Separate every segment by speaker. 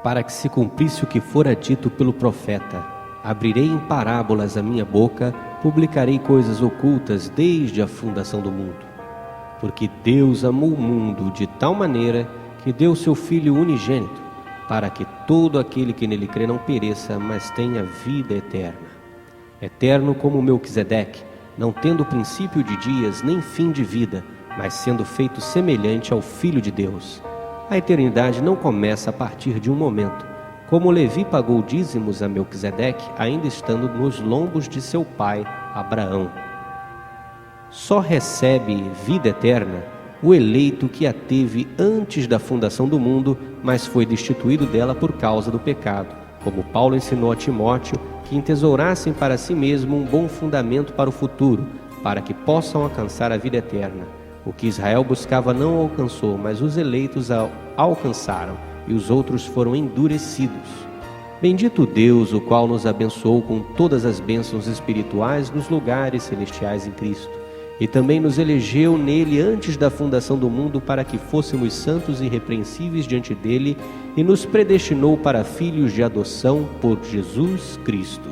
Speaker 1: para que se cumprisse o que fora dito pelo profeta: abrirei em parábolas a minha boca, publicarei coisas ocultas desde a fundação do mundo. Porque Deus amou o mundo de tal maneira que deu seu Filho unigênito, para que todo aquele que nele crê não pereça, mas tenha vida eterna. Eterno como Melquisedeque, não tendo princípio de dias nem fim de vida, mas sendo feito semelhante ao Filho de Deus. A eternidade não começa a partir de um momento. Como Levi pagou dízimos a Melquisedeque, ainda estando nos lombos de seu pai, Abraão. Só recebe vida eterna o eleito que a teve antes da fundação do mundo, mas foi destituído dela por causa do pecado, como Paulo ensinou a Timóteo, que entesourassem para si mesmo um bom fundamento para o futuro, para que possam alcançar a vida eterna. O que Israel buscava não alcançou, mas os eleitos alcançaram, e os outros foram endurecidos. Bendito Deus, o qual nos abençoou com todas as bênçãos espirituais nos lugares celestiais em Cristo, e também nos elegeu nele antes da fundação do mundo para que fôssemos santos e irrepreensíveis diante dele, e nos predestinou para filhos de adoção por Jesus Cristo.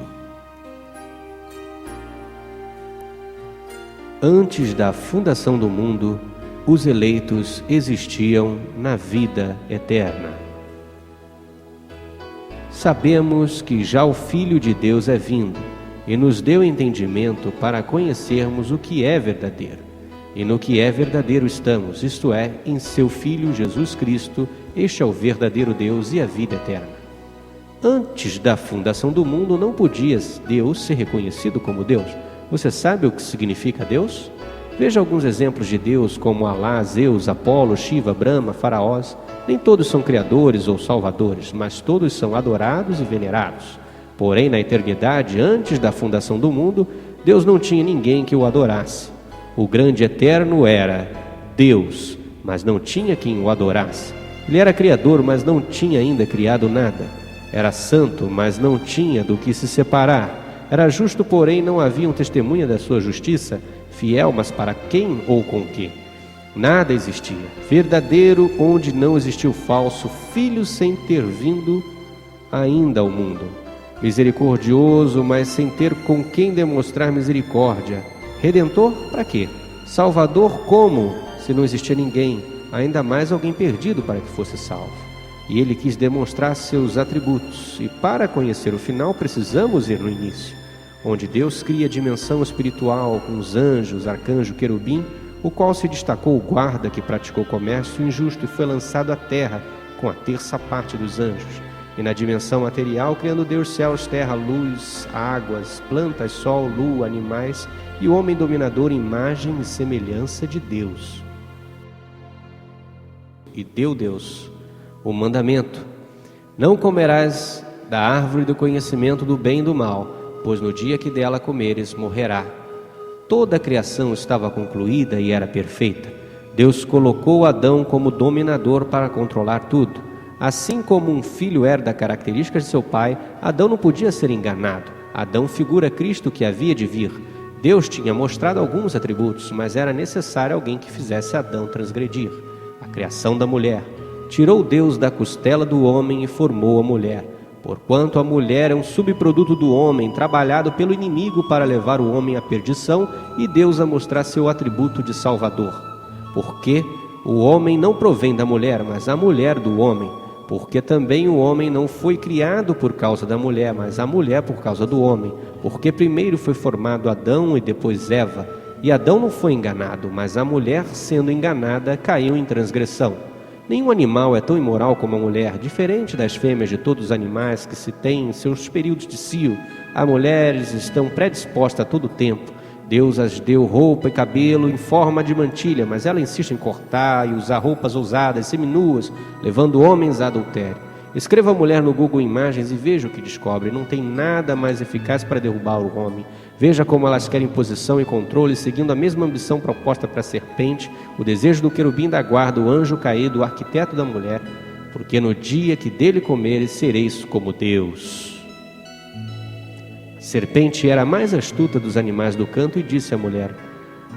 Speaker 1: Antes da fundação do mundo, os eleitos existiam na vida eterna. Sabemos que já o Filho de Deus é vindo, e nos deu entendimento para conhecermos o que é verdadeiro. E no que é verdadeiro estamos, isto é, em seu Filho Jesus Cristo. Este é o verdadeiro Deus e a vida eterna. Antes da fundação do mundo não podia Deus ser reconhecido como Deus. Você sabe o que significa Deus? Veja alguns exemplos de Deus como Alá, Zeus, Apolo, Shiva, Brahma, Faraós. Nem todos são criadores ou salvadores, mas todos são adorados e venerados. Porém, na eternidade, antes da fundação do mundo, Deus não tinha ninguém que o adorasse. O grande eterno era Deus, mas não tinha quem o adorasse. Ele era criador, mas não tinha ainda criado nada. Era santo, mas não tinha do que se separar. Era justo, porém não havia um testemunha da sua justiça. Fiel, mas para quem ou com que? Nada existia. Verdadeiro, onde não existiu falso. Filho, sem ter vindo ainda ao mundo. Misericordioso, mas sem ter com quem demonstrar misericórdia. Redentor, para quê? Salvador, como? Se não existia ninguém, ainda mais alguém perdido para que fosse salvo. E ele quis demonstrar seus atributos. E para conhecer o final, precisamos ir no início, onde Deus cria a dimensão espiritual com os anjos, arcanjo, querubim, o qual se destacou o guarda que praticou comércio injusto e foi lançado à terra com a terça parte dos anjos. E na dimensão material, criando Deus céus, terra, luz, águas, plantas, sol, lua, animais, e o homem dominador, imagem e semelhança de Deus. E deu Deus o mandamento: não comerás da árvore do conhecimento do bem e do mal, pois no dia que dela comeres, morrerá. Toda a criação estava concluída e era perfeita. Deus colocou Adão como dominador para controlar tudo. Assim como um filho herda características de seu pai, Adão não podia ser enganado. Adão figura Cristo que havia de vir. Deus tinha mostrado alguns atributos, mas era necessário alguém que fizesse Adão transgredir. A criação da mulher. Tirou Deus da costela do homem e formou a mulher. Porquanto a mulher é um subproduto do homem, trabalhado pelo inimigo para levar o homem à perdição, e Deus a mostrar seu atributo de Salvador. Porque o homem não provém da mulher, mas a mulher do homem. Porque também o homem não foi criado por causa da mulher, mas a mulher por causa do homem. Porque primeiro foi formado Adão e depois Eva. E Adão não foi enganado, mas a mulher, sendo enganada, caiu em transgressão. Nenhum animal é tão imoral como a mulher, diferente das fêmeas de todos os animais que se têm em seus períodos de cio. As mulheres estão predispostas a todo tempo. Deus as deu roupa e cabelo em forma de mantilha, mas ela insiste em cortar e usar roupas ousadas, seminuas, levando homens a adultério. Escreva a mulher no Google Imagens e veja o que descobre. Não tem nada mais eficaz para derrubar o homem. Veja como elas querem posição e controle, seguindo a mesma ambição proposta para a serpente, o desejo do querubim da guarda, o anjo caído, o arquiteto da mulher. Porque no dia que dele comeres, sereis como Deus. A serpente era a mais astuta dos animais do campo e disse à mulher: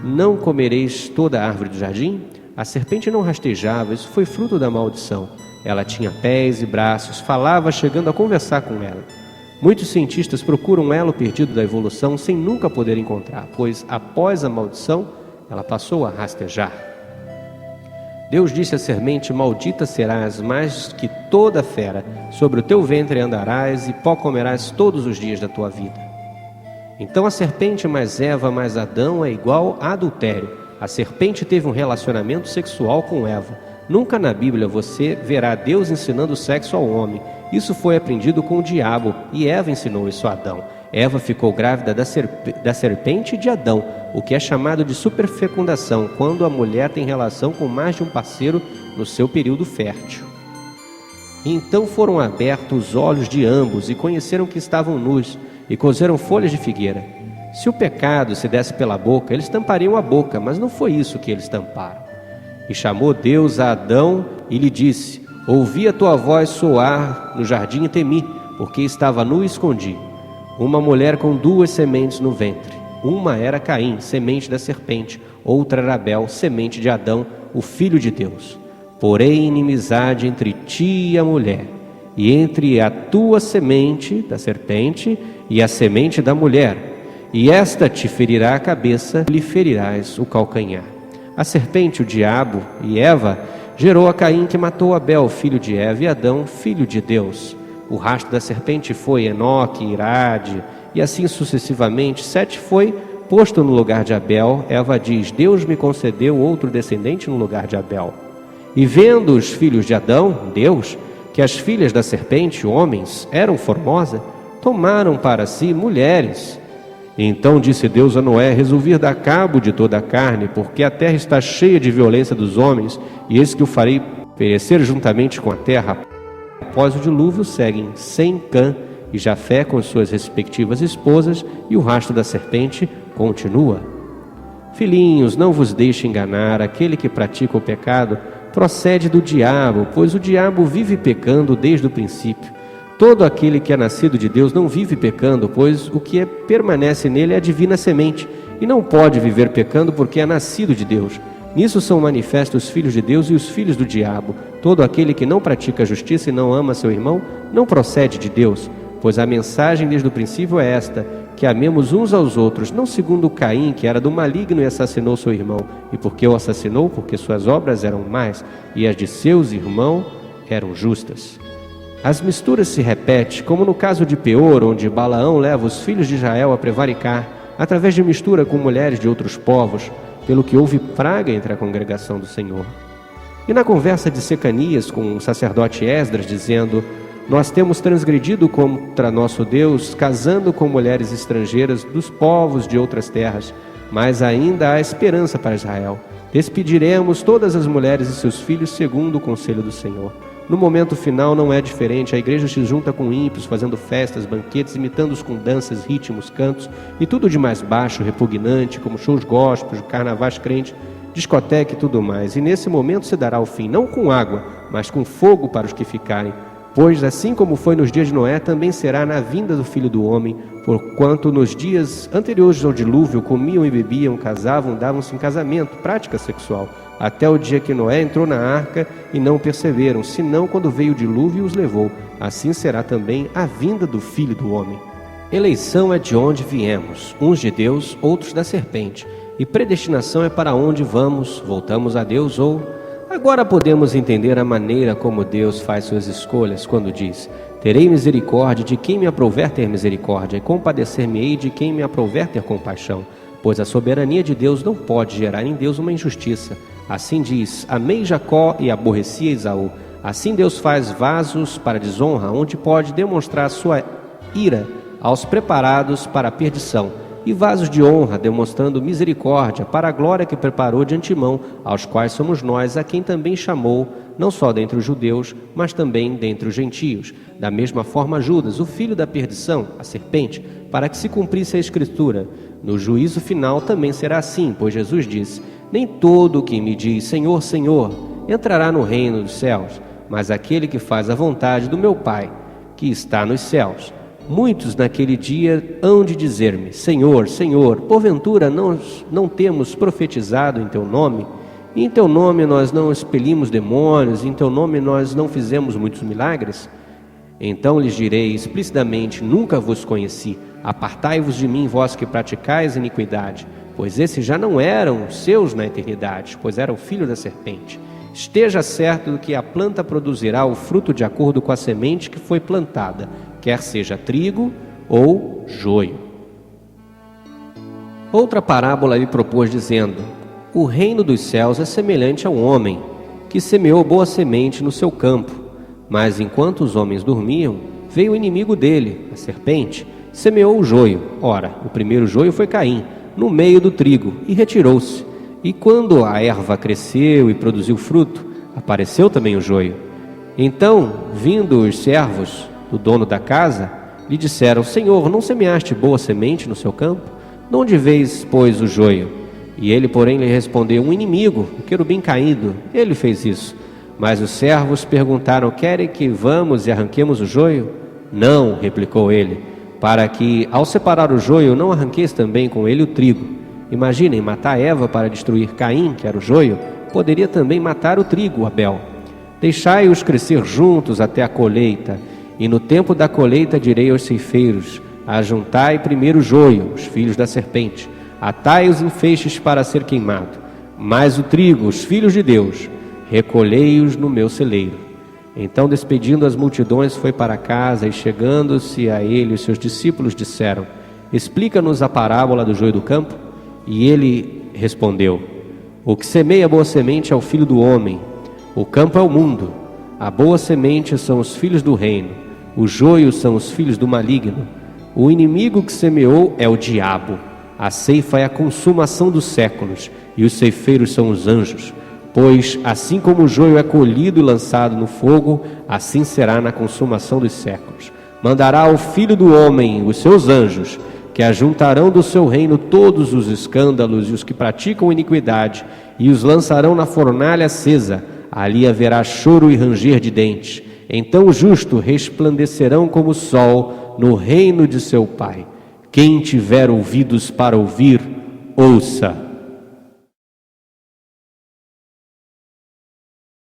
Speaker 1: não comereis toda a árvore do jardim? A serpente não rastejava, isso foi fruto da maldição. Ela tinha pés e braços, falava chegando a conversar com ela. Muitos cientistas procuram um elo perdido da evolução sem nunca poder encontrar, pois após a maldição, ela passou a rastejar. Deus disse à serpente: maldita serás mais que toda fera, sobre o teu ventre andarás e pó comerás todos os dias da tua vida. Então a serpente mais Eva mais Adão é igual a adultério. A serpente teve um relacionamento sexual com Eva. Nunca na Bíblia você verá Deus ensinando sexo ao homem. Isso foi aprendido com o diabo, e Eva ensinou isso a Adão. Eva ficou grávida da serpente de Adão, o que é chamado de superfecundação, quando a mulher tem relação com mais de um parceiro no seu período fértil. Então foram abertos os olhos de ambos e conheceram que estavam nus, e cozeram folhas de figueira. Se o pecado se desse pela boca, eles tampariam a boca, mas não foi isso que eles tamparam. E chamou Deus a Adão e lhe disse: ouvi a tua voz soar no jardim e temi, porque estava nu e escondi. Uma mulher com 2 sementes no ventre. Uma era Caim, semente da serpente, outra era Abel, semente de Adão, o filho de Deus. Porém, inimizade entre ti e a mulher, e entre a tua semente da serpente e a semente da mulher, e esta te ferirá a cabeça, lhe ferirás o calcanhar. A serpente, o diabo e Eva, gerou a Caim, que matou Abel, filho de Eva, e Adão, filho de Deus. O rastro da serpente foi Enoque, Irade, e assim sucessivamente. Sete foi posto no lugar de Abel. Eva diz: Deus me concedeu outro descendente no lugar de Abel. E vendo os filhos de Adão, Deus, que as filhas da serpente, homens, eram formosas, tomaram para si mulheres. Então disse Deus a Noé: resolvi dar cabo de toda a carne, porque a terra está cheia de violência dos homens, e eis que o farei perecer juntamente com a terra. Após o dilúvio seguem Sem, Cã e Jafé com suas respectivas esposas, e o rastro da serpente continua. Filhinhos, não vos deixe enganar. Aquele que pratica o pecado procede do diabo, pois o diabo vive pecando desde o princípio. Todo aquele que é nascido de Deus não vive pecando, pois o que permanece nele é a divina semente, e não pode viver pecando porque é nascido de Deus. Nisso são manifestos os filhos de Deus e os filhos do diabo. Todo aquele que não pratica a justiça e não ama seu irmão, não procede de Deus, pois a mensagem desde o princípio é esta: que amemos uns aos outros, não segundo Caim, que era do maligno e assassinou seu irmão. E por que o assassinou? Porque suas obras eram más, e as de seus irmãos eram justas. As misturas se repetem, como no caso de Peor, onde Balaão leva os filhos de Israel a prevaricar, através de mistura com mulheres de outros povos, pelo que houve praga entre a congregação do Senhor. E na conversa de Secanias com o sacerdote Esdras, dizendo: nós temos transgredido contra nosso Deus, casando com mulheres estrangeiras dos povos de outras terras, mas ainda há esperança para Israel. Despediremos todas as mulheres e seus filhos segundo o conselho do Senhor. No momento final não é diferente. A igreja se junta com ímpios, fazendo festas, banquetes, imitando-os com danças, ritmos, cantos e tudo de mais baixo, repugnante, como shows gospels, carnavais crentes, discoteca e tudo mais. E nesse momento se dará o fim, não com água, mas com fogo para os que ficarem. Pois assim como foi nos dias de Noé, também será na vinda do Filho do Homem, porquanto nos dias anteriores ao dilúvio comiam e bebiam, casavam, davam-se em casamento, prática sexual, até o dia que Noé entrou na arca e não perceberam, senão quando veio o dilúvio e os levou. Assim será também a vinda do Filho do Homem. Eleição é de onde viemos, uns de Deus, outros da serpente, e predestinação é para onde vamos, voltamos a Deus ou... Agora podemos entender a maneira como Deus faz suas escolhas quando diz: terei misericórdia de quem me aprouver ter misericórdia, e compadecer-me-ei de quem me aprouver ter compaixão. Pois a soberania de Deus não pode gerar em Deus uma injustiça. Assim diz: amei Jacó e aborreci Esaú. Assim Deus faz vasos para desonra, onde pode demonstrar sua ira aos preparados para a perdição, e vasos de honra, demonstrando misericórdia para a glória que preparou de antemão, aos quais somos nós, a quem também chamou, não só dentre os judeus, mas também dentre os gentios. Da mesma forma Judas, o filho da perdição, a serpente, para que se cumprisse a Escritura. No juízo final também será assim, pois Jesus disse: nem todo o que me diz Senhor, Senhor, entrará no reino dos céus, mas aquele que faz a vontade do meu Pai, que está nos céus. Muitos naquele dia hão de dizer-me: Senhor, Senhor, porventura não temos profetizado em teu nome, Em teu nome nós não expelimos demônios, em teu nome nós não fizemos muitos milagres? Então lhes direi explicitamente: nunca vos conheci. Apartai-vos de mim, vós que praticais iniquidade, pois esses já não eram seus na eternidade, pois eram filhos da serpente. Esteja certo de que a planta produzirá o fruto de acordo com a semente que foi plantada, quer seja trigo ou joio. Outra parábola lhe propôs, dizendo: o reino dos céus é semelhante a um homem que semeou boa semente no seu campo. Mas enquanto os homens dormiam, veio o inimigo dele, a serpente, semeou o joio. Ora, o primeiro joio foi Caim, no meio do trigo, e retirou-se. E quando a erva cresceu e produziu fruto, apareceu também o joio. Então, vindo os servos do dono da casa, lhe disseram: Senhor, não semeaste boa semente no seu campo? De onde vês, pois, o joio? E ele, porém, lhe respondeu: um inimigo, o querubim caído, ele fez isso. Mas os servos perguntaram: querem que vamos e arranquemos o joio? Não, replicou ele, para que, ao separar o joio, não arranqueis também com ele o trigo. Imaginem, matar Eva para destruir Caim, que era o joio, poderia também matar o trigo, Abel. Deixai-os crescer juntos até a colheita, e no tempo da colheita direi aos ceifeiros: ajuntai primeiro o joio, os filhos da serpente, atai-os em feixes para ser queimado, mas o trigo, os filhos de Deus, recolhei-os no meu celeiro. Então, despedindo as multidões, foi para casa, e chegando-se a ele, os seus discípulos disseram: explica-nos a parábola do joio do campo. E ele respondeu: o que semeia boa semente é o filho do homem. O campo é o mundo. A boa semente são os filhos do reino. O joio são os filhos do maligno. O inimigo que semeou é o diabo. A ceifa é a consumação dos séculos, e os ceifeiros são os anjos. Pois, assim como o joio é colhido e lançado no fogo, assim será na consumação dos séculos. Mandará ao Filho do Homem os seus anjos, que ajuntarão do seu reino todos os escândalos e os que praticam iniquidade, e os lançarão na fornalha acesa. Ali haverá choro e ranger de dentes. Então os justos resplandecerão como o sol no reino de seu Pai. Quem tiver ouvidos para ouvir, ouça.